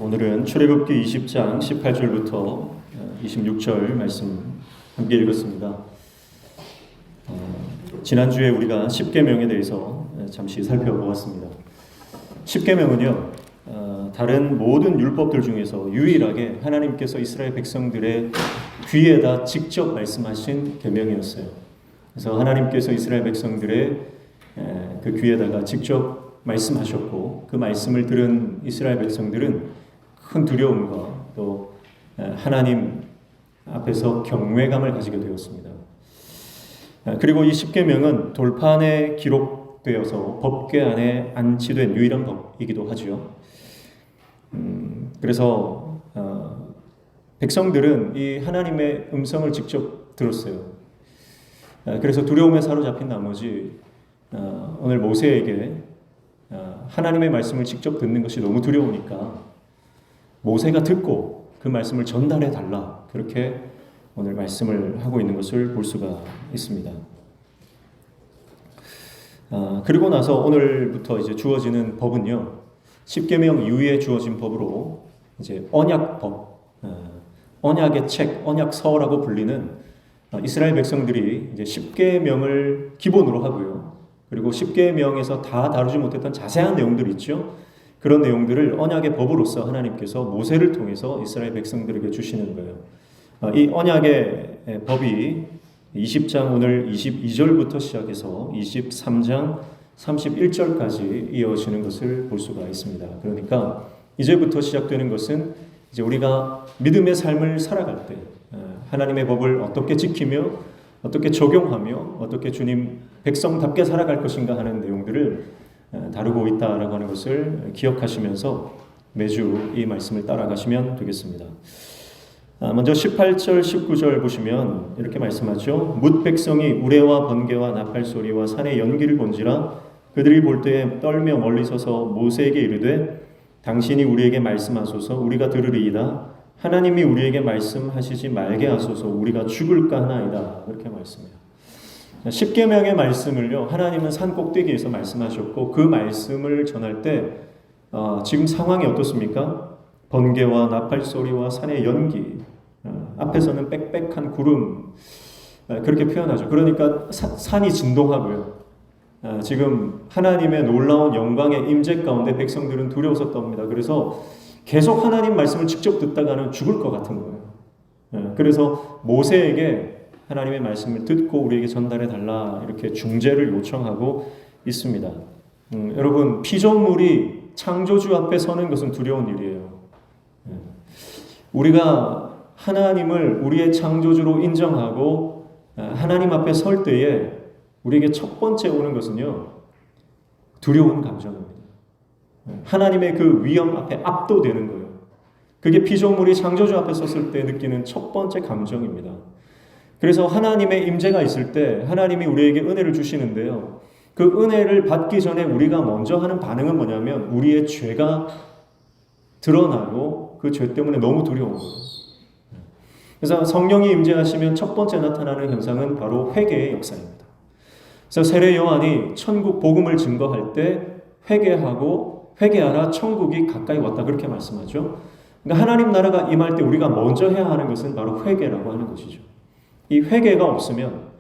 오늘은 출애굽기 20장 18절부터 26절 말씀 함께 읽었습니다. 지난주에 우리가 십계명에 대해서 잠시 살펴보았습니다. 십계명은요, 다른 모든 율법들 중에서 유일하게 하나님께서 이스라엘 백성들의 귀에다 직접 말씀하신 계명이었어요. 그래서 하나님께서 이스라엘 백성들의 그 귀에다가 직접 말씀하셨고, 그 말씀을 들은 이스라엘 백성들은 큰 두려움과 또 하나님 앞에서 경외감을 가지게 되었습니다. 그리고 이 십계명은 돌판에 기록되어서 법궤 안에 안치된 유일한 법이기도 하죠. 그래서 백성들은 이 하나님의 음성을 직접 들었어요. 그래서 두려움에 사로잡힌 나머지 오늘 모세에게 하나님의 말씀을 직접 듣는 것이 너무 두려우니까 모세가 듣고 그 말씀을 전달해 달라, 그렇게 오늘 말씀을 하고 있는 것을 볼 수가 있습니다. 그리고 나서 오늘부터 이제 주어지는 법은요, 십계명 이후에 주어진 법으로 이제 언약법, 언약의 책, 언약서라고 불리는 이스라엘 백성들이 이제 십계명을 기본으로 하고요. 그리고 십계명에서 다 다루지 못했던 자세한 내용들이 있죠. 그런 내용들을 언약의 법으로서 하나님께서 모세를 통해서 이스라엘 백성들에게 주시는 거예요. 이 언약의 법이 20장 오늘 22절부터 시작해서 23장 31절까지 이어지는 것을 볼 수가 있습니다. 그러니까 이제부터 시작되는 것은 이제 우리가 믿음의 삶을 살아갈 때 하나님의 법을 어떻게 지키며 어떻게 적용하며 어떻게 주님 백성답게 살아갈 것인가 하는 내용들을 다루고 있다라고 하는 것을 기억하시면서 매주 이 말씀을 따라가시면 되겠습니다. 먼저 18절 19절 보시면 이렇게 말씀하죠. 뭇 백성이 우레와 번개와 나팔 소리와 산의 연기를 본지라 그들이 볼 때에 떨며 멀리 서서 모세에게 이르되 당신이 우리에게 말씀하소서 우리가 들으리이다. 하나님이 우리에게 말씀하시지 말게 하소서 우리가 죽을까 하나이다. 그렇게 말씀해요. 십계명의 말씀을요, 하나님은 산 꼭대기에서 말씀하셨고 그 말씀을 전할 때 지금 상황이 어떻습니까? 번개와 나팔 소리와 산의 연기, 앞에서는 빽빽한 구름, 그렇게 표현하죠. 그러니까 산이 진동하고요. 지금 하나님의 놀라운 영광의 임재 가운데 백성들은 두려워서 떱니다. 그래서 계속 하나님 말씀을 직접 듣다가는 죽을 것 같은 거예요. 그래서 모세에게 하나님의 말씀을 듣고 우리에게 전달해 달라, 이렇게 중재를 요청하고 있습니다. 여러분, 피조물이 창조주 앞에 서는 것은 두려운 일이에요. 우리가 하나님을 우리의 창조주로 인정하고 하나님 앞에 설 때에 우리에게 첫 번째 오는 것은요, 두려운 감정입니다. 하나님의 그 위엄 앞에 압도되는 거예요. 그게 피조물이 창조주 앞에 섰을 때 느끼는 첫 번째 감정입니다. 그래서 하나님의 임재가 있을 때 하나님이 우리에게 은혜를 주시는데요, 그 은혜를 받기 전에 우리가 먼저 하는 반응은 뭐냐면 우리의 죄가 드러나고 그 죄 때문에 너무 두려운 거예요. 그래서 성령이 임재하시면 첫 번째 나타나는 현상은 바로 회개의 역사입니다. 그래서 세례 요한이 천국 복음을 증거할 때 회개하라, 천국이 가까이 왔다, 그렇게 말씀하죠. 그러니까 하나님 나라가 임할 때 우리가 먼저 해야 하는 것은 바로 회개라고 하는 것이죠. 이 회개가 없으면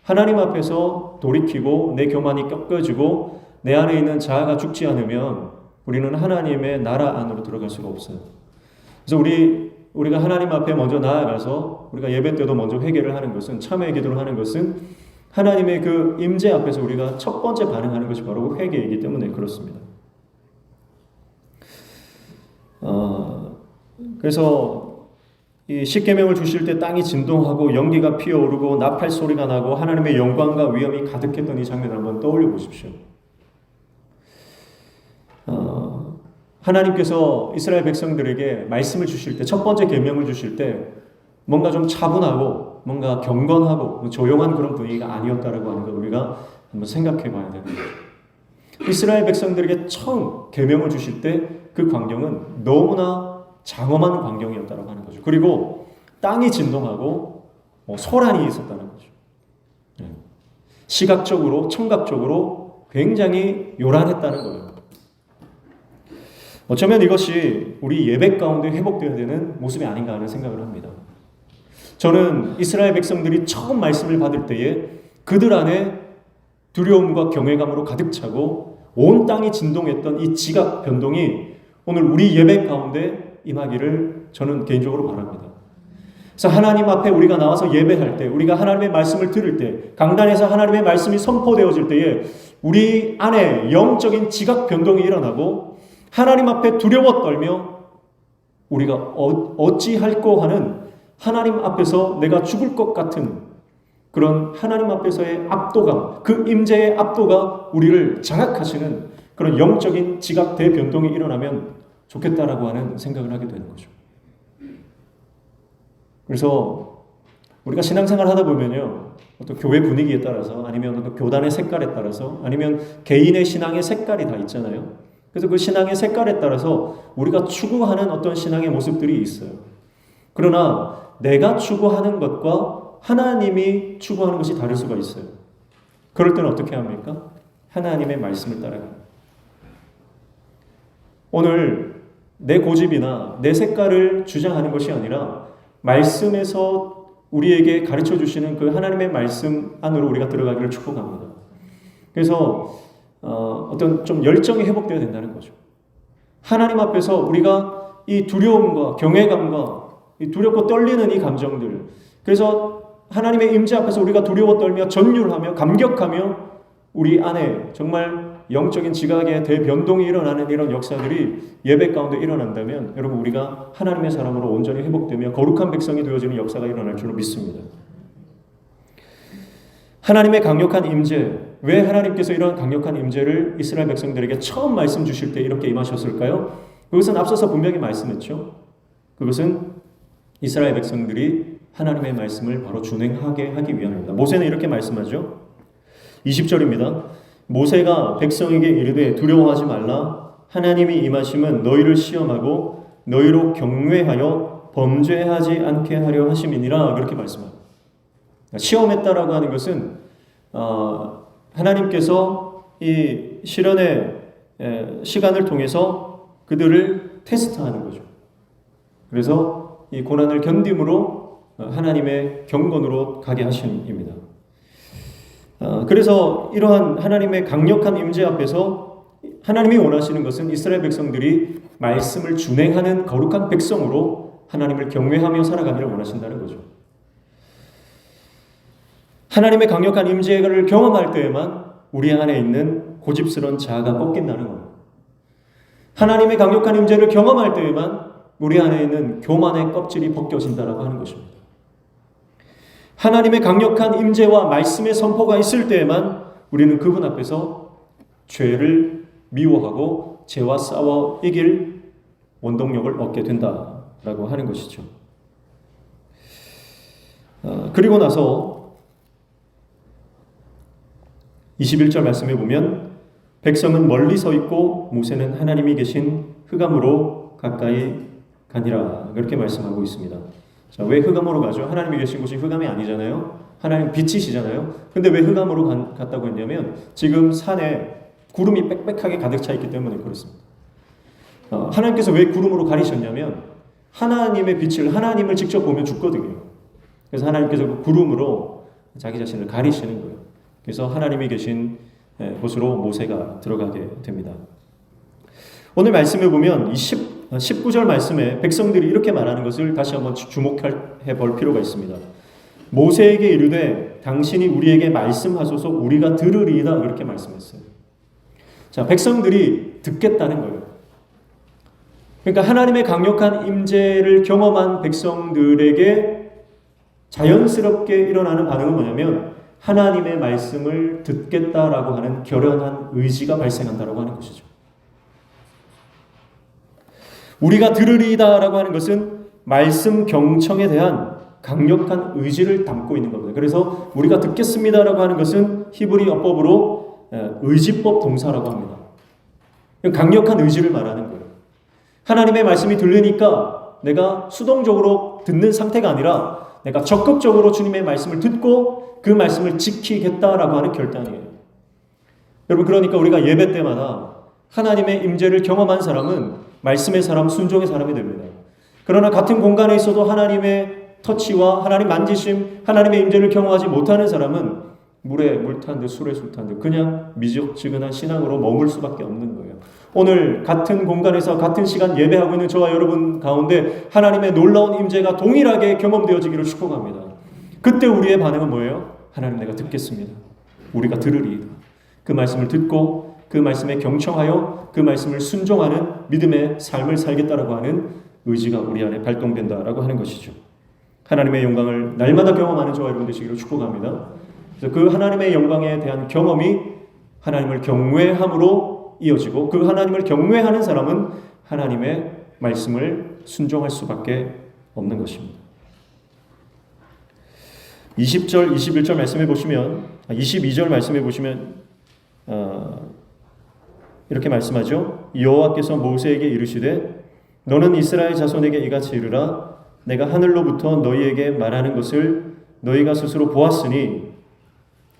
하나님 앞에서 돌이키고 내 교만이 꺾여지고 내 안에 있는 자아가 죽지 않으면 우리는 하나님의 나라 안으로 들어갈 수가 없어요. 그래서 우리가 하나님 앞에 먼저 나아가서 우리가 예배 때도 먼저 회개를 하는 것은, 참회 기도를 하는 것은 하나님의 그 임재 앞에서 우리가 첫 번째 반응하는 것이 바로 회개이기 때문에 그렇습니다. 그래서 이 십계명을 주실 때 땅이 진동하고 연기가 피어오르고 나팔 소리가 나고 하나님의 영광과 위엄이 가득했던 이 장면을 한번 떠올려 보십시오. 하나님께서 이스라엘 백성들에게 말씀을 주실 때, 첫 번째 계명을 주실 때 뭔가 좀 차분하고 뭔가 경건하고 조용한 그런 분위기가 아니었다라고 하는 걸 우리가 한번 생각해 봐야 되는 거죠. 이스라엘 백성들에게 처음 계명을 주실 때 그 광경은 너무나 장엄한 광경이었다라고 하는 거죠. 그리고 땅이 진동하고 소란이 있었다는 거죠. 시각적으로, 청각적으로 굉장히 요란했다는 거예요. 어쩌면 이것이 우리 예배 가운데 회복되어야 되는 모습이 아닌가 하는 생각을 합니다. 저는 이스라엘 백성들이 처음 말씀을 받을 때에 그들 안에 두려움과 경외감으로 가득 차고 온 땅이 진동했던 이 지각 변동이 오늘 우리 예배 가운데 임하기를 저는 개인적으로 바랍니다. 그래서 하나님 앞에 우리가 나와서 예배할 때, 우리가 하나님의 말씀을 들을 때, 강단에서 하나님의 말씀이 선포되어질 때에 우리 안에 영적인 지각 변동이 일어나고 하나님 앞에 두려워 떨며 우리가 어찌할꼬 하는 하나님 앞에서 내가 죽을 것 같은 그런 하나님 앞에서의 압도감, 그 임재의 압도가 우리를 장악하시는 그런 영적인 지각 대변동이 일어나면 좋겠다라고 하는 생각을 하게 되는 거죠. 그래서 우리가 신앙생활 하다 보면요, 어떤 교회 분위기에 따라서 아니면 어떤 교단의 색깔에 따라서 아니면 개인의 신앙의 색깔이 다 있잖아요. 그래서 그 신앙의 색깔에 따라서 우리가 추구하는 어떤 신앙의 모습들이 있어요. 그러나 내가 추구하는 것과 하나님이 추구하는 것이 다를 수가 있어요. 그럴 때는 어떻게 합니까? 하나님의 말씀을 따라갑니다. 오늘 내 고집이나 내 색깔을 주장하는 것이 아니라 말씀에서 우리에게 가르쳐 주시는 그 하나님의 말씀 안으로 우리가 들어가기를 축복합니다. 그래서 어떤 좀 열정이 회복되어야 된다는 거죠. 하나님 앞에서 우리가 이 두려움과 경외감과 이 두렵고 떨리는 이 감정들, 그래서 하나님의 임재 앞에서 우리가 두려워 떨며 전율하며 감격하며 우리 안에 정말 영적인 지각의 대변동이 일어나는 이런 역사들이 예배 가운데 일어난다면 여러분 우리가 하나님의 사람으로 온전히 회복되며 거룩한 백성이 되어지는 역사가 일어날 줄로 믿습니다. 하나님의 강력한 임재, 왜 하나님께서 이런 강력한 임재를 이스라엘 백성들에게 처음 말씀 주실 때 이렇게 임하셨을까요? 그것은 앞서서 분명히 말씀했죠. 그것은 이스라엘 백성들이 하나님의 말씀을 바로 준행하게 하기 위함입니다. 모세는 이렇게 말씀하죠. 20절입니다. 모세가 백성에게 이르되 두려워하지 말라. 하나님이 임하심은 너희를 시험하고 너희로 경외하여 범죄하지 않게 하려 하심이니라. 그렇게 말씀합니다. 시험했다라고 하는 것은 하나님께서 이 시련의 시간을 통해서 그들을 테스트하는 거죠. 그래서 이 고난을 견딤으로 하나님의 경건으로 가게 하심입니다. 그래서 이러한 하나님의 강력한 임재 앞에서 하나님이 원하시는 것은 이스라엘 백성들이 말씀을 준행하는 거룩한 백성으로 하나님을 경외하며 살아가기를 원하신다는 거죠. 하나님의 강력한 임재를 경험할 때에만 우리 안에 있는 고집스러운 자아가 꺾인다는 겁니다. 하나님의 강력한 임재를 경험할 때에만 우리 안에 있는 교만의 껍질이 벗겨진다라고 하는 것입니다. 하나님의 강력한 임재와 말씀의 선포가 있을 때에만 우리는 그분 앞에서 죄를 미워하고 죄와 싸워 이길 원동력을 얻게 된다라고 하는 것이죠. 그리고 나서 21절 말씀에 보면 백성은 멀리 서 있고 모세는 하나님이 계신 흑암으로 가까이 가니라 그렇게 말씀하고 있습니다. 자, 왜 흑암으로 가죠? 하나님이 계신 곳이 흑암이 아니잖아요. 하나님 빛이시잖아요. 근데 왜 흑암으로 갔다고 했냐면 지금 산에 구름이 빽빽하게 가득 차 있기 때문에 그렇습니다. 하나님께서 왜 구름으로 가리셨냐면 하나님의 빛을 하나님을 직접 보면 죽거든요. 그래서 하나님께서 그 구름으로 자기 자신을 가리시는 거예요. 그래서 하나님이 계신 곳으로 모세가 들어가게 됩니다. 오늘 말씀에 보면 이 19절 말씀에 백성들이 이렇게 말하는 것을 다시 한번 주목해 볼 필요가 있습니다. 모세에게 이르되 당신이 우리에게 말씀하소서 우리가 들으리이다 이렇게 말씀했어요. 자, 백성들이 듣겠다는 거예요. 그러니까 하나님의 강력한 임재를 경험한 백성들에게 자연스럽게 일어나는 반응은 뭐냐면 하나님의 말씀을 듣겠다라고 하는 결연한 의지가 발생한다라고 하는 것이죠. 우리가 들으리이다라고 하는 것은 말씀 경청에 대한 강력한 의지를 담고 있는 겁니다. 그래서 우리가 듣겠습니다라고 하는 것은 히브리 어법으로 의지법 동사라고 합니다. 강력한 의지를 말하는 거예요. 하나님의 말씀이 들리니까 내가 수동적으로 듣는 상태가 아니라 내가 적극적으로 주님의 말씀을 듣고 그 말씀을 지키겠다라고 하는 결단이에요. 여러분, 그러니까 우리가 예배 때마다 하나님의 임재를 경험한 사람은 말씀의 사람, 순종의 사람이 됩니다. 그러나 같은 공간에 있어도 하나님의 터치와 하나님 만지심, 하나님의 임재를 경험하지 못하는 사람은 물에 물 탄 듯 술에 술 탄 듯 그냥 미적지근한 신앙으로 머물 수밖에 없는 거예요. 오늘 같은 공간에서 같은 시간 예배하고 있는 저와 여러분 가운데 하나님의 놀라운 임재가 동일하게 경험되어지기를 축복합니다. 그때 우리의 반응은 뭐예요? 하나님, 내가 듣겠습니다. 우리가 들으리이다. 그 말씀을 듣고 그 말씀에 경청하여 그 말씀을 순종하는 믿음의 삶을 살겠다라고 하는 의지가 우리 안에 발동된다라고 하는 것이죠. 하나님의 영광을 날마다 경험하는 저와 여러분 되시기를 축복합니다. 그래서 그 하나님의 영광에 대한 경험이 하나님을 경외함으로 이어지고 그 하나님을 경외하는 사람은 하나님의 말씀을 순종할 수밖에 없는 것입니다. 20절, 21절 말씀해 보시면 22절 말씀해 보시면 이렇게 말씀하죠. 여호와께서 모세에게 이르시되 너는 이스라엘 자손에게 이같이 이르라. 내가 하늘로부터 너희에게 말하는 것을 너희가 스스로 보았으니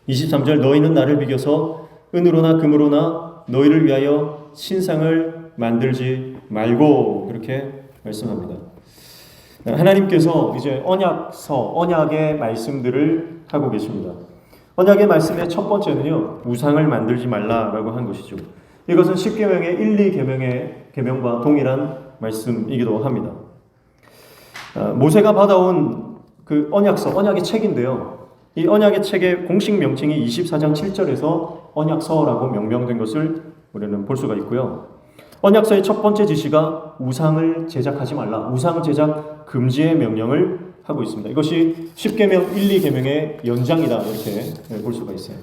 23절 너희는 나를 비겨서 은으로나 금으로나 너희를 위하여 신상을 만들지 말고 그렇게 말씀합니다. 하나님께서 이제 언약서, 언약의 말씀들을 하고 계십니다. 언약의 말씀의 첫 번째는요, 우상을 만들지 말라라고 한 것이죠. 이것은 10계명의 1, 2계명의 계명과 동일한 말씀이기도 합니다. 모세가 받아온 그 언약서, 언약의 책인데요. 이 언약의 책의 공식 명칭이 24장 7절에서 언약서라고 명명된 것을 우리는 볼 수가 있고요. 언약서의 첫 번째 지시가 우상을 제작하지 말라, 우상 제작 금지의 명령을 하고 있습니다. 이것이 10계명 1, 2계명의 연장이다 이렇게 볼 수가 있어요.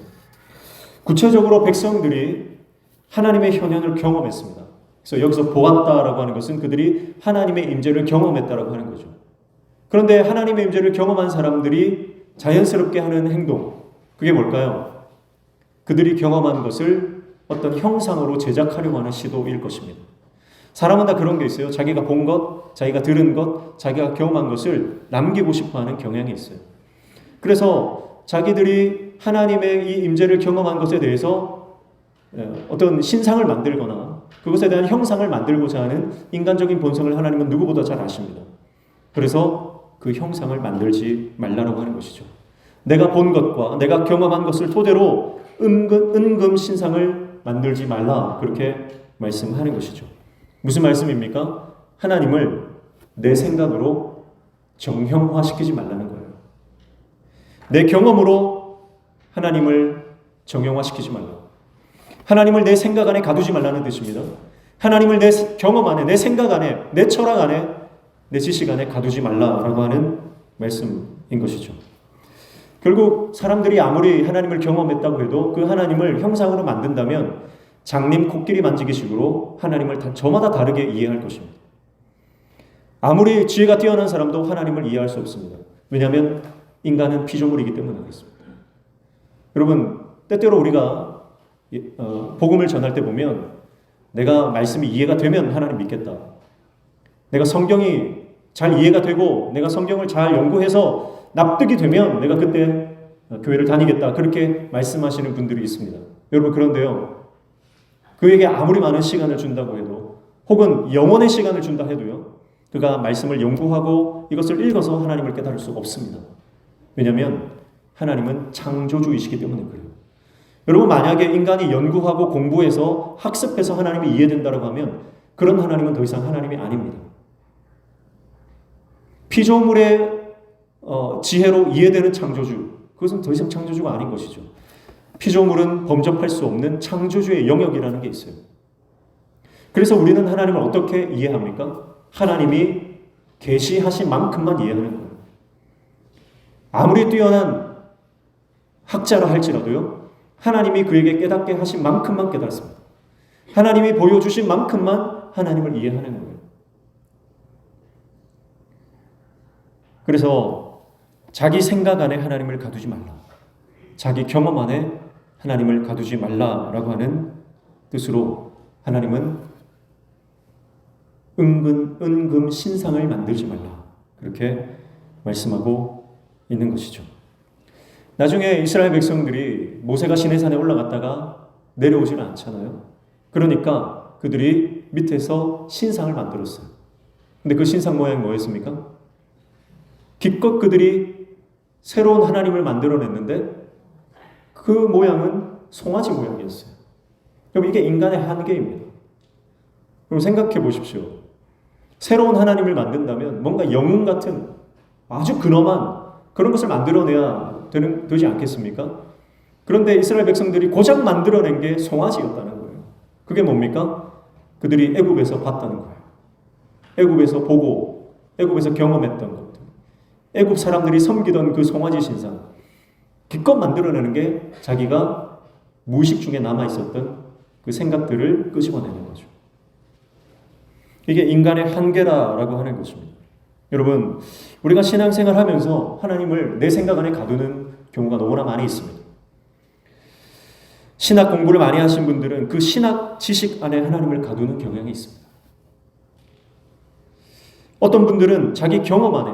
구체적으로 백성들이 하나님의 현현을 경험했습니다. 그래서 여기서 보았다라고 하는 것은 그들이 하나님의 임재를 경험했다라고 하는 거죠. 그런데 하나님의 임재를 경험한 사람들이 자연스럽게 하는 행동, 그게 뭘까요? 그들이 경험한 것을 어떤 형상으로 제작하려고 하는 시도일 것입니다. 사람은 다 그런 게 있어요. 자기가 본 것, 자기가 들은 것, 자기가 경험한 것을 남기고 싶어하는 경향이 있어요. 그래서 자기들이 하나님의 이 임재를 경험한 것에 대해서 어떤 신상을 만들거나 그것에 대한 형상을 만들고자 하는 인간적인 본성을 하나님은 누구보다 잘 아십니다. 그래서 그 형상을 만들지 말라고 하는 것이죠. 내가 본 것과 내가 경험한 것을 토대로 은금 신상을 만들지 말라 그렇게 말씀하는 것이죠. 무슨 말씀입니까? 하나님을 내 생각으로 정형화시키지 말라는 거예요. 내 경험으로 하나님을 정형화시키지 말라. 하나님을 내 생각 안에 가두지 말라는 뜻입니다. 하나님을 내 경험 안에, 내 생각 안에, 내 철학 안에, 내 지식 안에 가두지 말라라고 하는 말씀인 것이죠. 결국 사람들이 아무리 하나님을 경험했다고 해도 그 하나님을 형상으로 만든다면 장님 코끼리 만지기식으로 하나님을 저마다 다르게 이해할 것입니다. 아무리 지혜가 뛰어난 사람도 하나님을 이해할 수 없습니다. 왜냐하면 인간은 피조물이기 때문에 그렇습니다. 여러분, 때때로 우리가 복음을 전할 때 보면 내가 말씀이 이해가 되면 하나님 믿겠다. 내가 성경이 잘 이해가 되고 내가 성경을 잘 연구해서 납득이 되면 내가 그때 교회를 다니겠다. 그렇게 말씀하시는 분들이 있습니다. 여러분, 그런데요. 그에게 아무리 많은 시간을 준다고 해도 혹은 영원의 시간을 준다 해도요. 그가 말씀을 연구하고 이것을 읽어서 하나님을 깨달을 수 없습니다. 왜냐하면 하나님은 창조주이시기 때문에 그래요. 여러분, 만약에 인간이 연구하고 공부해서 학습해서 하나님이 이해된다고 하면 그런 하나님은 더 이상 하나님이 아닙니다. 피조물의 지혜로 이해되는 창조주, 그것은 더 이상 창조주가 아닌 것이죠. 피조물은 범접할 수 없는 창조주의 영역이라는 게 있어요. 그래서 우리는 하나님을 어떻게 이해합니까? 하나님이 계시하신 만큼만 이해하는 거예요. 아무리 뛰어난 학자라 할지라도요, 하나님이 그에게 깨닫게 하신 만큼만 깨닫습니다. 하나님이 보여주신 만큼만 하나님을 이해하는 거예요. 그래서 자기 생각 안에 하나님을 가두지 말라. 자기 경험 안에 하나님을 가두지 말라라고 하는 뜻으로 하나님은 은금 신상을 만들지 말라. 그렇게 말씀하고 있는 것이죠. 나중에 이스라엘 백성들이 모세가 시내산에 올라갔다가 내려오지는 않잖아요. 그러니까 그들이 밑에서 신상을 만들었어요. 근데 그 신상 모양이 뭐였습니까? 기껏 그들이 새로운 하나님을 만들어냈는데 그 모양은 송아지 모양이었어요. 그럼 이게 인간의 한계입니다. 그럼 생각해 보십시오. 새로운 하나님을 만든다면 뭔가 영웅 같은 아주 근엄한 그런 것을 만들어내야 되지 않겠습니까? 그런데 이스라엘 백성들이 고작 만들어낸 게 송아지였다는 거예요. 그게 뭡니까? 그들이 애굽에서 봤다는 거예요. 애굽에서 보고 애굽에서 경험했던 것들. 애굽 사람들이 섬기던 그 송아지 신상. 기껏 만들어내는 게 자기가 무의식 중에 남아있었던 그 생각들을 끄집어내는 거죠. 이게 인간의 한계라고 하는 것입니다. 여러분, 우리가 신앙생활 하면서 하나님을 내 생각 안에 가두는 경우가 너무나 많이 있습니다. 신학 공부를 많이 하신 분들은 그 신학 지식 안에 하나님을 가두는 경향이 있습니다. 어떤 분들은 자기 경험 안에,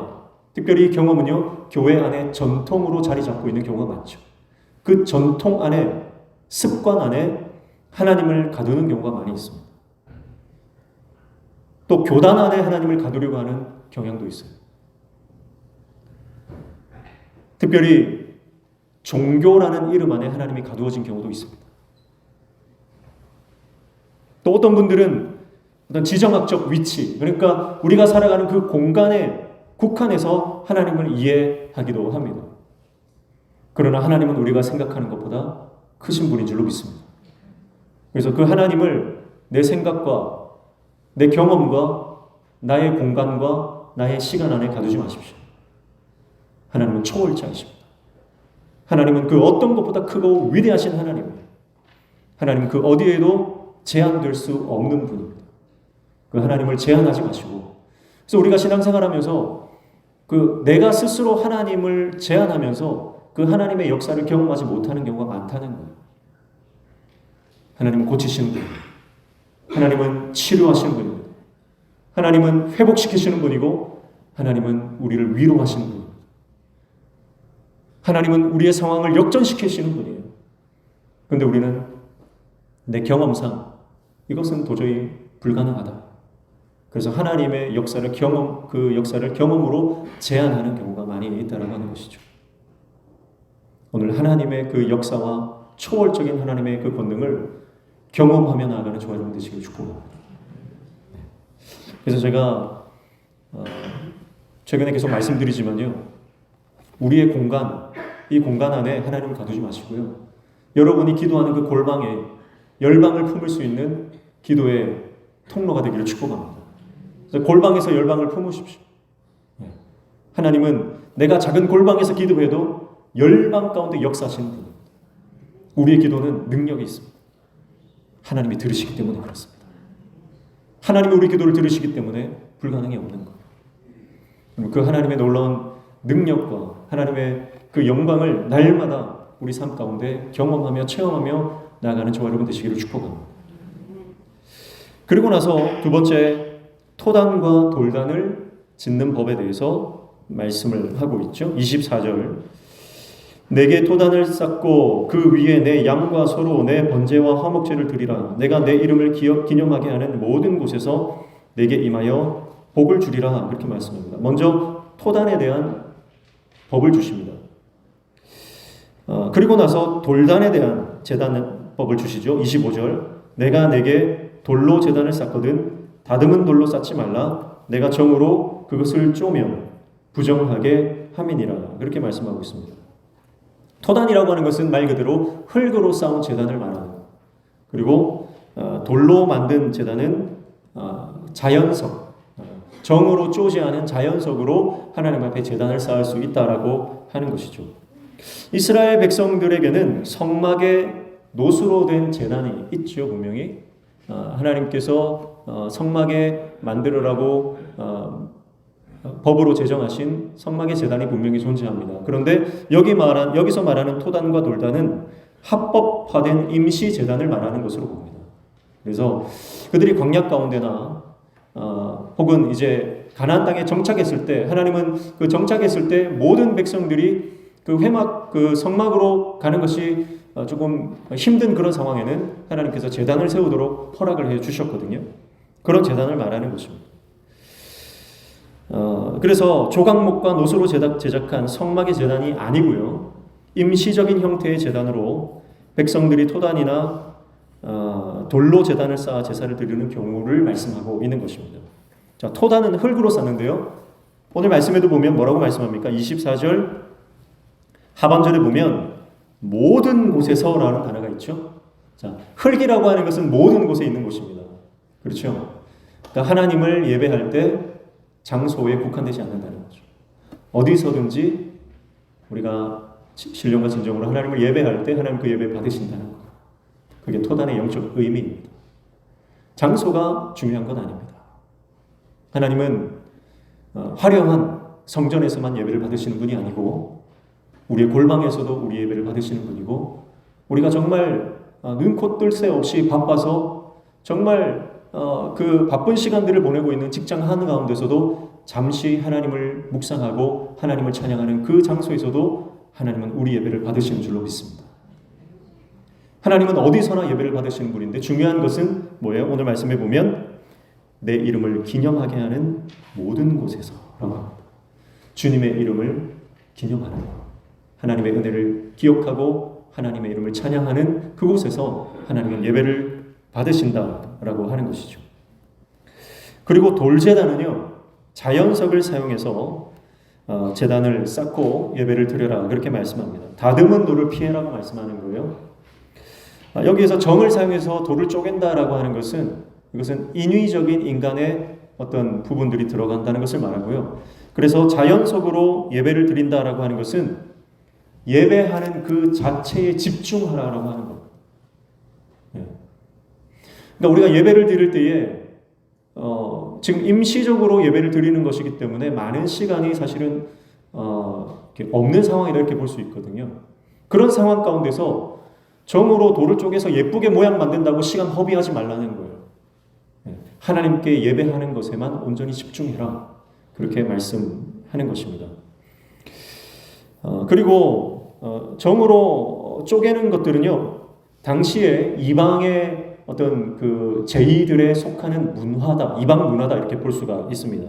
특별히 경험은요, 교회 안에 전통으로 자리 잡고 있는 경우가 많죠. 그 전통 안에, 습관 안에 하나님을 가두는 경우가 많이 있습니다. 또 교단 안에 하나님을 가두려고 하는 경향도 있어요. 특별히 종교라는 이름 안에 하나님이 가두어진 경우도 있습니다. 또 어떤 분들은 어떤 지정학적 위치, 그러니까 우리가 살아가는 그 공간에 국한해서 하나님을 이해하기도 합니다. 그러나 하나님은 우리가 생각하는 것보다 크신 분인 줄로 믿습니다. 그래서 그 하나님을 내 생각과 내 경험과 나의 공간과 나의 시간 안에 가두지 마십시오. 하나님은 초월자이십니다. 하나님은 그 어떤 것보다 크고 위대하신 하나님이에요. 하나님은 그 어디에도 제한될 수 없는 분입니다. 그 하나님을 제한하지 마시고, 그래서 우리가 신앙생활하면서 그 내가 스스로 하나님을 제한하면서 그 하나님의 역사를 경험하지 못하는 경우가 많다는 거예요. 하나님은 고치시는 분입니다. 하나님은 치료하시는 분입니다. 하나님은 회복시키시는 분이고 하나님은 우리를 위로하시는 분입니다. 하나님은 우리의 상황을 역전시키시는 분이에요. 그런데 우리는 내 경험상 이것은 도저히 불가능하다. 그래서 하나님의 역사를 그 역사를 경험으로 제한하는 경우가 많이 있다고 하는 것이죠. 오늘 하나님의 그 역사와 초월적인 하나님의 그 권능을 경험하며 나아가는 저와 여러분 되시길 축복합니다. 그래서 제가 최근에 계속 말씀드리지만요, 우리의 공간, 이 공간 안에 하나님을 가두지 마시고요, 여러분이 기도하는 그 골방에 열방을 품을 수 있는 기도의 통로가 되기를 축복합니다. 그래서 골방에서 열방을 품으십시오. 하나님은 내가 작은 골방에서 기도해도 열방 가운데 역사하시는 분입니다. 우리의 기도는 능력이 있습니다. 하나님이 들으시기 때문에 그렇습니다. 하나님이 우리 기도를 들으시기 때문에 불가능이 없는 거예요. 그 하나님의 놀라운 능력과 하나님의 그 영광을 날마다 우리 삶 가운데 경험하며 체험하며 나아가는 저와 여러분 되시기를 축복합니다. 그리고 나서 두 번째, 토단과 돌단을 짓는 법에 대해서 말씀을 하고 있죠. 24절, 내게 토단을 쌓고 그 위에 내 양과 소로 내 번제와 화목제를 드리라. 내가 내 이름을 기념하게 하는 모든 곳에서 내게 임하여 복을 주리라. 그렇게 말씀합니다. 먼저 토단에 대한 법을 주십니다. 그리고 나서 돌단에 대한 제단법을 주시죠. 25절, 내가 내게 돌로 제단을 쌓거든 다듬은 돌로 쌓지 말라. 내가 정으로 그것을 쪼면 부정하게 함이니라. 그렇게 말씀하고 있습니다. 토단이라고 하는 것은 말 그대로 흙으로 쌓은 제단을 말하는 것. 그리고 돌로 만든 제단은 자연석, 정으로 쪼지 않은 자연석으로 하나님 앞에 제단을 쌓을 수 있다라고 하는 것이죠. 이스라엘 백성들에게는 성막에 노수로 된 제단이 있죠, 분명히. 하나님께서 성막에 만들으라고 법으로 제정하신 성막의 제단이 분명히 존재합니다. 그런데 여기서 말하는 토단과 돌단은 합법화된 임시 제단을 말하는 것으로 봅니다. 그래서 그들이 광야 가운데나 혹은 이제 가나안 땅에 정착했을 때, 하나님은 그 정착했을 때 모든 백성들이 그 성막으로 가는 것이 조금 힘든 그런 상황에는 하나님께서 제단을 세우도록 허락을 해 주셨거든요. 그런 제단을 말하는 것입니다. 그래서 조각목과 노수로 제작한 성막의 제단이 아니고요. 임시적인 형태의 제단으로 백성들이 토단이나 돌로 제단을 쌓아 제사를 드리는 경우를 말씀하고 있는 것입니다. 자, 토단은 흙으로 쌓는데요. 오늘 말씀에도 보면 뭐라고 말씀합니까? 24절 하반절에 보면 모든 곳에서라는 단어가 있죠. 자, 흙이라고 하는 것은 모든 곳에 있는 곳입니다. 그렇죠? 그러니까 하나님을 예배할 때 장소에 국한되지 않는다는 거죠. 어디서든지 우리가 신령과 진정으로 하나님을 예배할 때 하나님 그 예배 받으신다는 것. 그게 토단의 영적 의미입니다. 장소가 중요한 건 아닙니다. 하나님은 화려한 성전에서만 예배를 받으시는 분이 아니고 우리의 골방에서도 우리 예배를 받으시는 분이고 우리가 정말 눈코 뜰 새 없이 바빠서 정말 그 바쁜 시간들을 보내고 있는 직장 한가운데서도 잠시 하나님을 묵상하고 하나님을 찬양하는 그 장소에서도 하나님은 우리 예배를 받으시는 줄로 믿습니다. 하나님은 어디서나 예배를 받으시는 분인데 중요한 것은 뭐예요? 오늘 말씀해 보면 내 이름을 기념하게 하는 모든 곳에서라고 합니다. 주님의 이름을 기념하는 것, 하나님의 은혜를 기억하고 하나님의 이름을 찬양하는 그곳에서 하나님은 예배를 받으신다라고 하는 것이죠. 그리고 돌제단은요, 자연석을 사용해서 제단을 쌓고 예배를 드려라 그렇게 말씀합니다. 다듬은 돌을 피해라고 말씀하는 거예요. 여기에서 정을 사용해서 돌을 쪼갠다라고 하는 것은 이것은 인위적인 인간의 어떤 부분들이 들어간다는 것을 말하고요. 그래서 자연석으로 예배를 드린다라고 하는 것은 예배하는 그 자체에 집중하라고 하는 것. 그러니까 우리가 예배를 드릴 때에 지금 임시적으로 예배를 드리는 것이기 때문에 많은 시간이 사실은 없는 상황이다 이렇게 볼 수 있거든요. 그런 상황 가운데서 정으로 돌을 쪼개서 예쁘게 모양 만든다고 시간 허비하지 말라는 거예요. 하나님께 예배하는 것에만 온전히 집중해라 그렇게 말씀하는 것입니다. 그리고 정으로 쪼개는 것들은요 당시에 이방의 어떤 그 제의들에 속하는 문화다, 이방 문화다 이렇게 볼 수가 있습니다.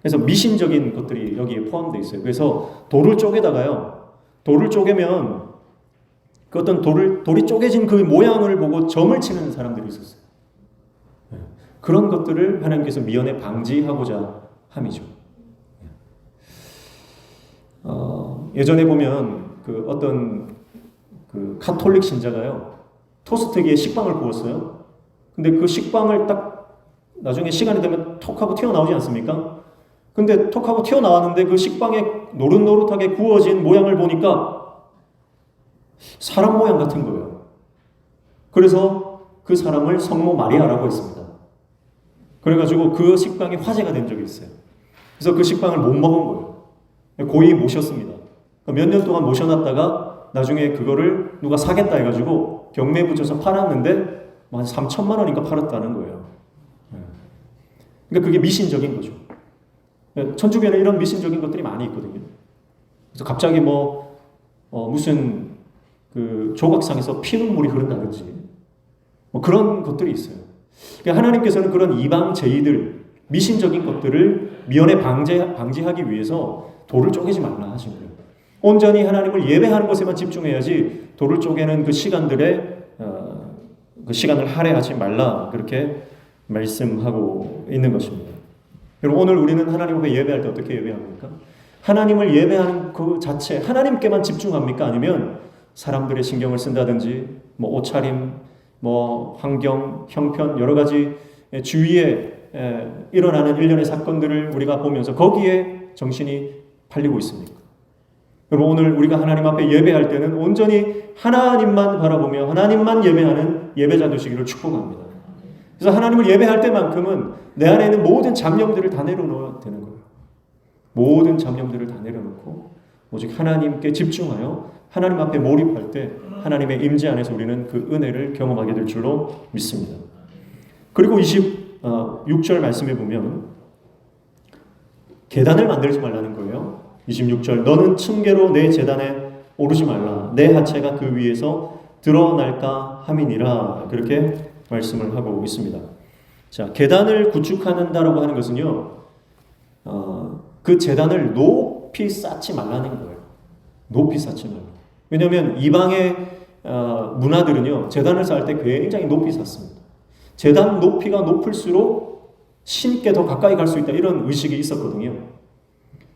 그래서 미신적인 것들이 여기에 포함되어 있어요. 그래서 돌을 쪼개다가요, 돌을 쪼개면 그 어떤 돌이 쪼개진 그 모양을 보고 점을 치는 사람들이 있었어요. 그런 것들을 하나님께서 미연에 방지하고자 함이죠. 예전에 보면 그 어떤 그 카톨릭 신자가요 토스트기에 식빵을 구웠어요. 근데 그 식빵을 딱 나중에 시간이 되면 톡하고 튀어나오지 않습니까? 근데 톡하고 튀어나왔는데 그 식빵에 노릇노릇하게 구워진 모양을 보니까 사람 모양 같은 거예요. 그래서 그 사람을 성모 마리아라고 했습니다. 그래가지고 그 식빵이 화제가 된 적이 있어요. 그래서 그 식빵을 못 먹은 거예요. 고이 모셨습니다. 몇 년 동안 모셔놨다가 나중에 그거를 누가 사겠다 해가지고 경매에 붙여서 팔았는데 한 3천만 원인가 팔았다는 거예요. 그러니까 그게 미신적인 거죠. 천주교에는 이런 미신적인 것들이 많이 있거든요. 그래서 갑자기 무슨 그 조각상에서 피눈물이 흐른다든지 그런 것들이 있어요. 그러니까 하나님께서는 그런 이방 제의들, 미신적인 것들을 미연에 방지하기 위해서 돌을 쪼개지 말라 하신 거예요. 온전히 하나님을 예배하는 것에만 집중해야지 돌을 쪼개는 그 시간들에 그 시간을 할애하지 말라 그렇게 말씀하고 있는 것입니다. 여러분 오늘 우리는 하나님 앞에 예배할 때 어떻게 예배합니까? 하나님을 예배하는 그 자체, 하나님께만 집중합니까? 아니면 사람들의 신경을 쓴다든지 옷차림, 환경, 형편 여러 가지 주위에 일어나는 일련의 사건들을 우리가 보면서 거기에 정신이 팔리고 있습니까? 여러분 오늘 우리가 하나님 앞에 예배할 때는 온전히 하나님만 바라보며 하나님만 예배하는 예배자 되시기를 축복합니다. 그래서 하나님을 예배할 때만큼은 내 안에 있는 모든 잡념들을 다 내려놓아야 되는 거예요. 모든 잡념들을 다 내려놓고 오직 하나님께 집중하여 하나님 앞에 몰입할 때 하나님의 임재 안에서 우리는 그 은혜를 경험하게 될 줄로 믿습니다. 그리고 26절 말씀해 보면 계단을 만들지 말라는 거예요. 26절 너는 층계로 내 제단에 오르지 말라 내 하체가 그 위에서 드러날까 함이니라 그렇게 말씀을 하고 있습니다. 자, 계단을 구축한다라고 하는 것은요, 그 제단을 높이 쌓지 말라는 거예요. 높이 쌓지 말라. 왜냐하면 이방의 문화들은요, 제단을 쌓을 때 굉장히 높이 쌓습니다. 제단 높이가 높을수록 신께 더 가까이 갈 수 있다, 이런 의식이 있었거든요.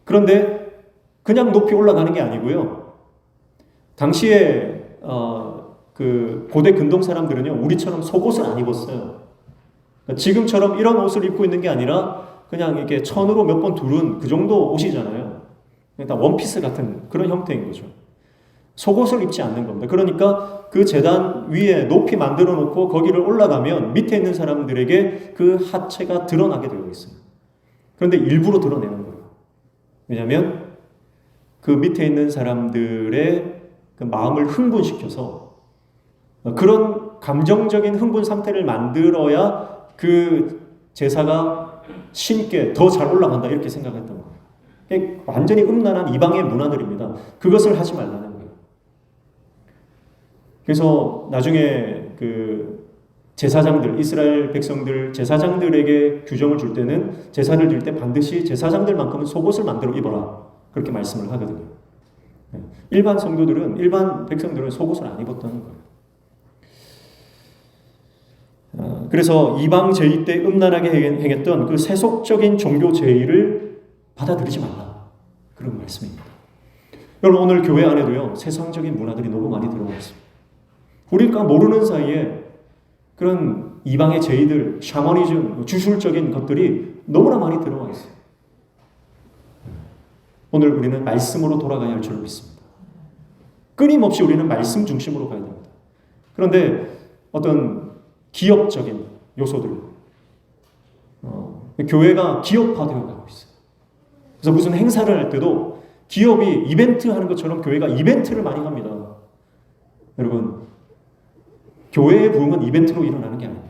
그런데 그냥 높이 올라가는 게 아니고요. 당시에 그 고대 근동 사람들은요, 우리처럼 속옷을 안 입었어요. 그러니까 지금처럼 이런 옷을 입고 있는 게 아니라 그냥 이렇게 천으로 몇 번 두른 그 정도 옷이잖아요. 일단 원피스 같은 그런 형태인 거죠. 속옷을 입지 않는 겁니다. 그러니까 그 제단 위에 높이 만들어 놓고 거기를 올라가면 밑에 있는 사람들에게 그 하체가 드러나게 되어 있어요. 그런데 일부러 드러내는 거예요. 왜냐하면 그 밑에 있는 사람들의 그 마음을 흥분시켜서 그런 감정적인 흥분 상태를 만들어야 그 제사가 신께 더 잘 올라간다, 이렇게 생각했던 거예요. 완전히 음란한 이방의 문화들입니다. 그것을 하지 말라는 거예요. 그래서 나중에 그 제사장들, 이스라엘 백성들, 제사장들에게 규정을 줄 때는 제사를 드릴 때 반드시 제사장들만큼은 속옷을 만들어 입어라, 그렇게 말씀을 하거든요. 일반 성도들은, 일반 백성들은 속옷을 안 입었다는 거예요. 그래서 이방 제의 때 음란하게 행했던 그 세속적인 종교 제의를 받아들이지 말라, 그런 말씀입니다. 여러분, 오늘 교회 안에도요, 세상적인 문화들이 너무 많이 들어와 있습니다. 우리가 모르는 사이에 그런 이방의 제의들, 샤머니즘, 주술적인 것들이 너무나 많이 들어와 있어요. 오늘 우리는 말씀으로 돌아가야 할 줄 믿습니다. 끊임없이 우리는 말씀 중심으로 가야 됩니다. 그런데 어떤 기업적인 요소들, 교회가 기업화되어 가고 있어요. 그래서 무슨 행사를 할 때도 기업이 이벤트 하는 것처럼 교회가 이벤트를 많이 합니다. 여러분, 교회의 부흥은 이벤트로 일어나는 게 아닙니다.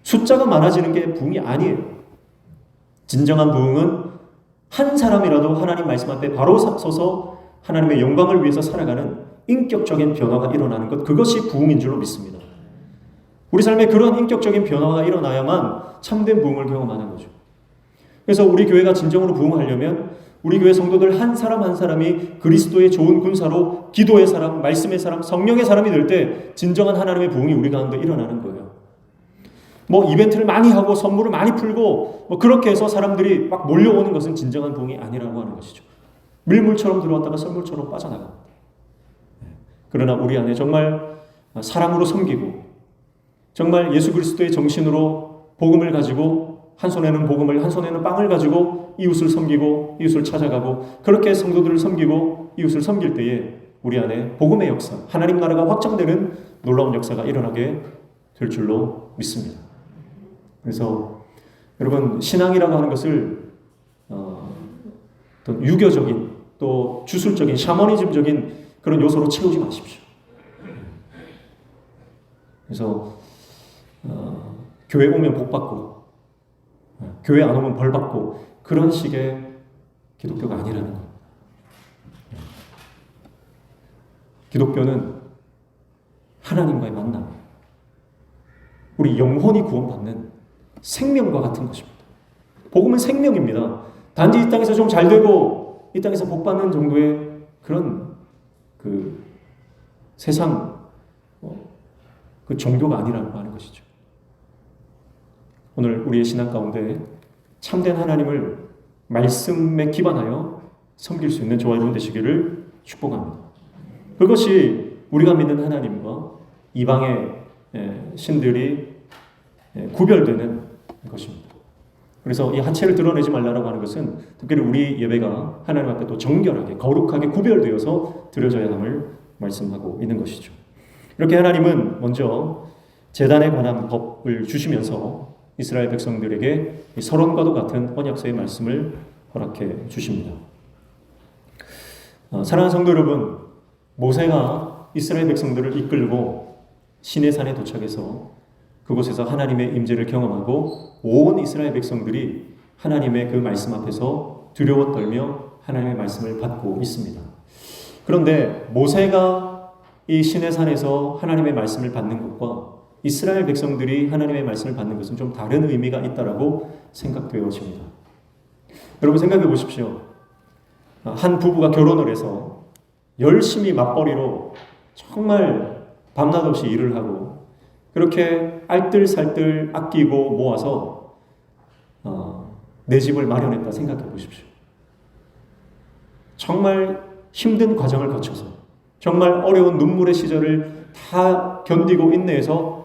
숫자가 많아지는 게 부흥이 아니에요. 진정한 부흥은 한 사람이라도 하나님 말씀 앞에 바로 서서 하나님의 영광을 위해서 살아가는 인격적인 변화가 일어나는 것, 그것이 부흥인 줄로 믿습니다. 우리 삶에 그런 인격적인 변화가 일어나야만 참된 부흥을 경험하는 거죠. 그래서 우리 교회가 진정으로 부흥하려면 우리 교회 성도들 한 사람 한 사람이 그리스도의 좋은 군사로 기도의 사람, 말씀의 사람, 성령의 사람이 될 때 진정한 하나님의 부흥이 우리 가운데 일어나는 거예요. 뭐 이벤트를 많이 하고 선물을 많이 풀고 뭐 그렇게 해서 사람들이 막 몰려오는 것은 진정한 부흥이 아니라고 하는 것이죠. 밀물처럼 들어왔다가 썰물처럼 빠져나갑니다. 그러나 우리 안에 정말 사랑으로 섬기고 정말 예수 그리스도의 정신으로 복음을 가지고 한 손에는 복음을, 한 손에는 빵을 가지고 이웃을 섬기고 이웃을 찾아가고 그렇게 성도들을 섬기고 이웃을 섬길 때에 우리 안에 복음의 역사, 하나님 나라가 확장되는 놀라운 역사가 일어나게 될 줄로 믿습니다. 그래서 여러분, 신앙이라고 하는 것을 또 유교적인, 또 주술적인, 샤머니즘적인 그런 요소로 채우지 마십시오. 그래서 교회 오면 복 받고 교회 안 오면 벌 받고 그런 식의 기독교가 아니라는 겁니다. 기독교는 하나님과의 만남, 우리 영혼이 구원받는 생명과 같은 것입니다. 복음은 생명입니다. 단지 이 땅에서 좀 잘 되고 이 땅에서 복 받는 정도의 그런 그 세상 그 종교가 아니라고 하는 것이죠. 오늘 우리의 신앙 가운데 참된 하나님을 말씀에 기반하여 섬길 수 있는 저와 여러분 되시기를 축복합니다. 그것이 우리가 믿는 하나님과 이방의 신들이 구별되는 것입니다. 그래서 이 하체를 드러내지 말라고 하는 것은 특별히 우리 예배가 하나님 앞에 또 정결하게 거룩하게 구별되어서 드려져야 함을 말씀하고 있는 것이죠. 이렇게 하나님은 먼저 제단에 관한 법을 주시면서 이스라엘 백성들에게 서론과도 같은 언약서의 말씀을 허락해 주십니다. 사랑하는 성도 여러분, 모세가 이스라엘 백성들을 이끌고 시내산에 도착해서 그곳에서 하나님의 임재를 경험하고 온 이스라엘 백성들이 하나님의 그 말씀 앞에서 두려워 떨며 하나님의 말씀을 받고 있습니다. 그런데 모세가 이 시내산에서 하나님의 말씀을 받는 것과 이스라엘 백성들이 하나님의 말씀을 받는 것은 좀 다른 의미가 있다라고 생각되어집니다. 여러분 생각해 보십시오. 한 부부가 결혼을 해서 열심히 맞벌이로 정말 밤낮 없이 일을 하고 그렇게 알뜰살뜰 아끼고 모아서 내 집을 마련했다 생각해 보십시오. 정말 힘든 과정을 거쳐서 정말 어려운 눈물의 시절을 다 견디고 인내해서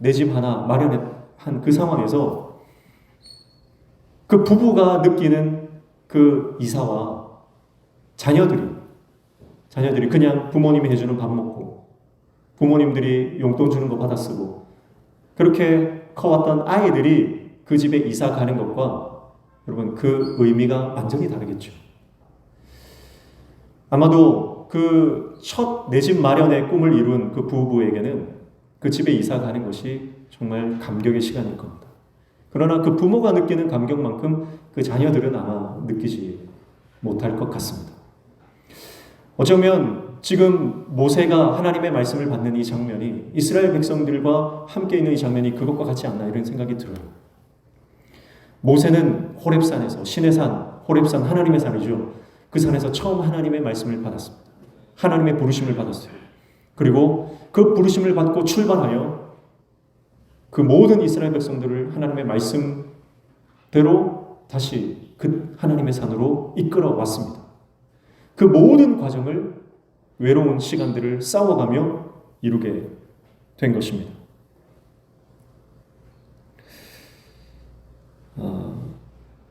내 집 하나 마련한 그 상황에서 그 부부가 느끼는 그 이사와 자녀들이 그냥 부모님이 해주는 밥 먹고 부모님들이 용돈 주는 거 받아 쓰고 그렇게 커왔던 아이들이 그 집에 이사 가는 것과 여러분 그 의미가 완전히 다르겠죠. 아마도 그 첫 내 집 마련의 꿈을 이룬 그 부부에게는 그 집에 이사 가는 것이 정말 감격의 시간일 겁니다. 그러나 그 부모가 느끼는 감격만큼 그 자녀들은 아마 느끼지 못할 것 같습니다. 어쩌면 지금 모세가 하나님의 말씀을 받는 이 장면이 이스라엘 백성들과 함께 있는 이 장면이 그것과 같지 않나 이런 생각이 들어요. 모세는 호렙산에서 신의 산, 호렙산 하나님의 산이죠. 그 산에서 처음 하나님의 말씀을 받았습니다. 하나님의 부르심을 받았어요. 그리고 그 부르심을 받고 출발하여 그 모든 이스라엘 백성들을 하나님의 말씀대로 다시 그 하나님의 산으로 이끌어 왔습니다. 그 모든 과정을 외로운 시간들을 싸워가며 이루게 된 것입니다.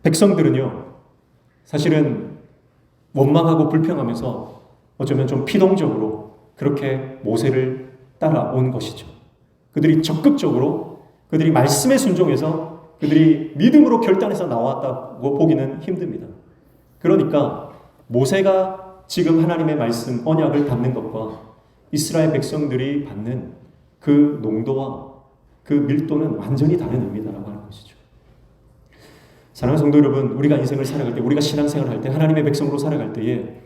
백성들은요, 사실은 원망하고 불평하면서 어쩌면 좀 피동적으로 그렇게 모세를 따라온 것이죠. 그들이 적극적으로 그들이 말씀에 순종해서 그들이 믿음으로 결단해서 나왔다고 보기는 힘듭니다. 그러니까 모세가 지금 하나님의 말씀, 언약을 받는 것과 이스라엘 백성들이 받는 그 농도와 그 밀도는 완전히 다른 의미다라고 하는 것이죠. 사랑하는 성도 여러분, 우리가 인생을 살아갈 때, 우리가 신앙생활을 할 때, 하나님의 백성으로 살아갈 때에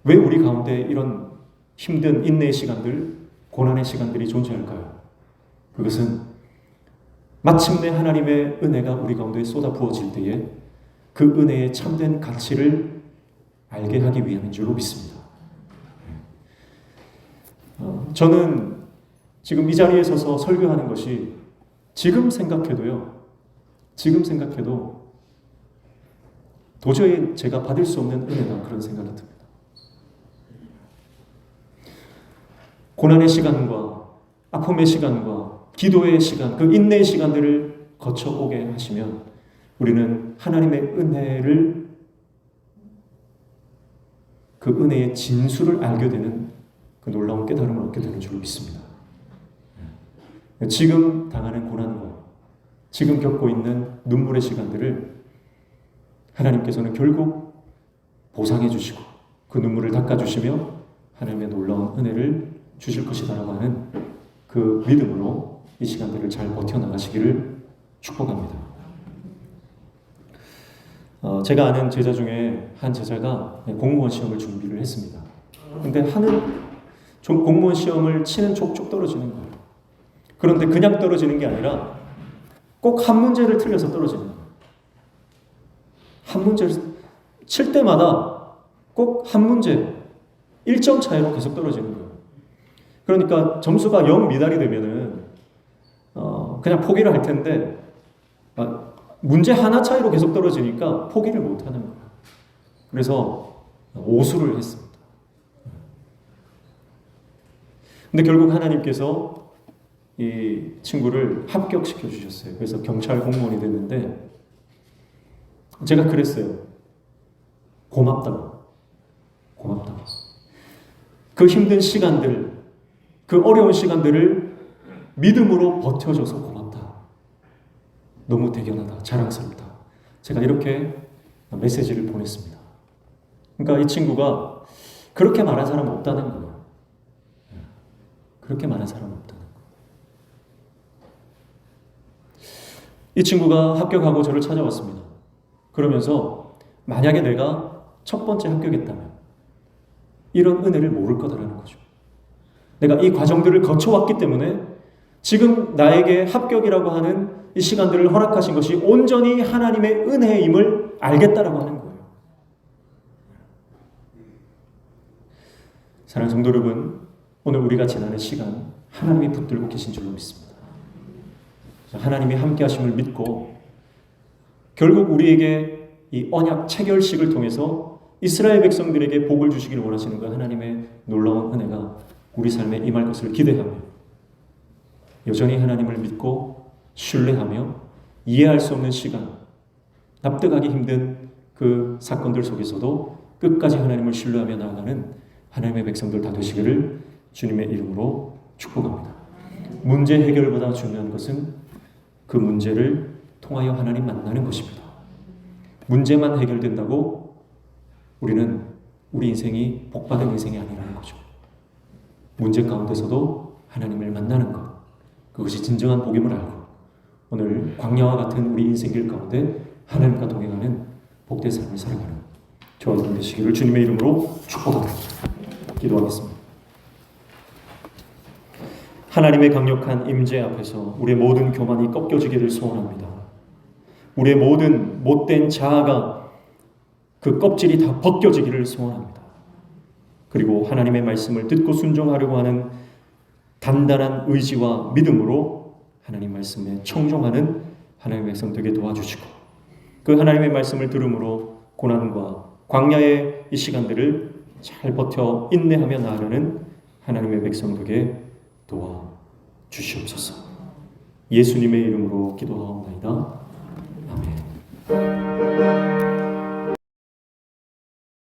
왜 우리 가운데 이런 힘든 인내의 시간들, 고난의 시간들이 존재할까요? 그것은 마침내 하나님의 은혜가 우리 가운데 쏟아 부어질 때에 그 은혜의 참된 가치를 알게 하기 위함인 줄로 믿습니다. 저는 지금 이 자리에 서서 설교하는 것이 지금 생각해도 도저히 제가 받을 수 없는 은혜다 그런 생각이 듭니다. 고난의 시간과 아픔의 시간과 기도의 시간, 그 인내의 시간들을 거쳐오게 하시면 우리는 하나님의 은혜를 그 은혜의 진수를 알게 되는 그 놀라운 깨달음을 얻게 되는 줄로 믿습니다. 지금 당하는 고난과 지금 겪고 있는 눈물의 시간들을 하나님께서는 결국 보상해 주시고 그 눈물을 닦아주시며 하나님의 놀라운 은혜를 주실 것이다라고 하는 그 믿음으로 이 시간들을 잘 버텨나가시기를 축복합니다. 제가 아는 제자 중에 한 제자가 공무원 시험을 준비를 했습니다. 근데 공무원 시험을 치는 족족 떨어지는 거예요. 그런데 그냥 떨어지는 게 아니라 꼭 한 문제를 틀려서 떨어지는 거예요. 한 문제를 칠 때마다 꼭 한 문제 1점 차이로 계속 떨어지는 거예요. 그러니까 점수가 0 미달이 되면은 그냥 포기를 할 텐데 문제 하나 차이로 계속 떨어지니까 포기를 못 하는 거예요. 그래서 오수를 했습니다. 근데 결국 하나님께서 이 친구를 합격시켜 주셨어요. 그래서 경찰 공무원이 됐는데 제가 그랬어요. 고맙다고. 그 힘든 시간들, 그 어려운 시간들을 믿음으로 버텨줘서 고맙다. 너무 대견하다. 자랑스럽다. 제가 이렇게 메시지를 보냈습니다. 그러니까 이 친구가 그렇게 말한 사람은 없다는 거예요. 그렇게 말한 사람은 없다는 거예요. 이 친구가 합격하고 저를 찾아왔습니다. 그러면서 만약에 내가 첫 번째 합격했다면 이런 은혜를 모를 거다라는 거죠. 내가 이 과정들을 거쳐왔기 때문에 지금 나에게 합격이라고 하는 이 시간들을 허락하신 것이 온전히 하나님의 은혜임을 알겠다라고 하는 거예요. 사랑하는 성도 여러분, 오늘 우리가 지나는 시간 하나님이 붙들고 계신 줄로 믿습니다. 하나님이 함께 하심을 믿고 결국 우리에게 이 언약 체결식을 통해서 이스라엘 백성들에게 복을 주시기를 원하시는 그 하나님의 놀라운 은혜가 우리 삶에 임할 것을 기대하며 여전히 하나님을 믿고 신뢰하며 이해할 수 없는 시간, 납득하기 힘든 그 사건들 속에서도 끝까지 하나님을 신뢰하며 나아가는 하나님의 백성들 다 되시기를 주님의 이름으로 축복합니다. 문제 해결보다 중요한 것은 그 문제를 통하여 하나님 만나는 것입니다. 문제만 해결된다고 우리는 우리 인생이 복받은 인생이 아니라는 거죠. 문제 가운데서도 하나님을 만나는 것, 그것이 진정한 복임을 알고 오늘 광야와 같은 우리 인생길 가운데 하나님과 동행하는 복된 삶을 살아가는 저와 여러분 되시기를 주님의 이름으로 축복합니다. 기도하겠습니다. 하나님의 강력한 임재 앞에서 우리의 모든 교만이 꺾여지기를 소원합니다. 우리의 모든 못된 자아가 그 껍질이 다 벗겨지기를 소원합니다. 그리고 하나님의 말씀을 듣고 순종하려고 하는 단단한 의지와 믿음으로 하나님 말씀에 청종하는 하나님의 백성 되게 도와주시고 그 하나님의 말씀을 들음으로 고난과 광야의 이 시간들을 잘 버텨 인내하며 나아가는 하나님의 백성 되게 도와주시옵소서. 예수님의 이름으로 기도하옵나이다. 아멘.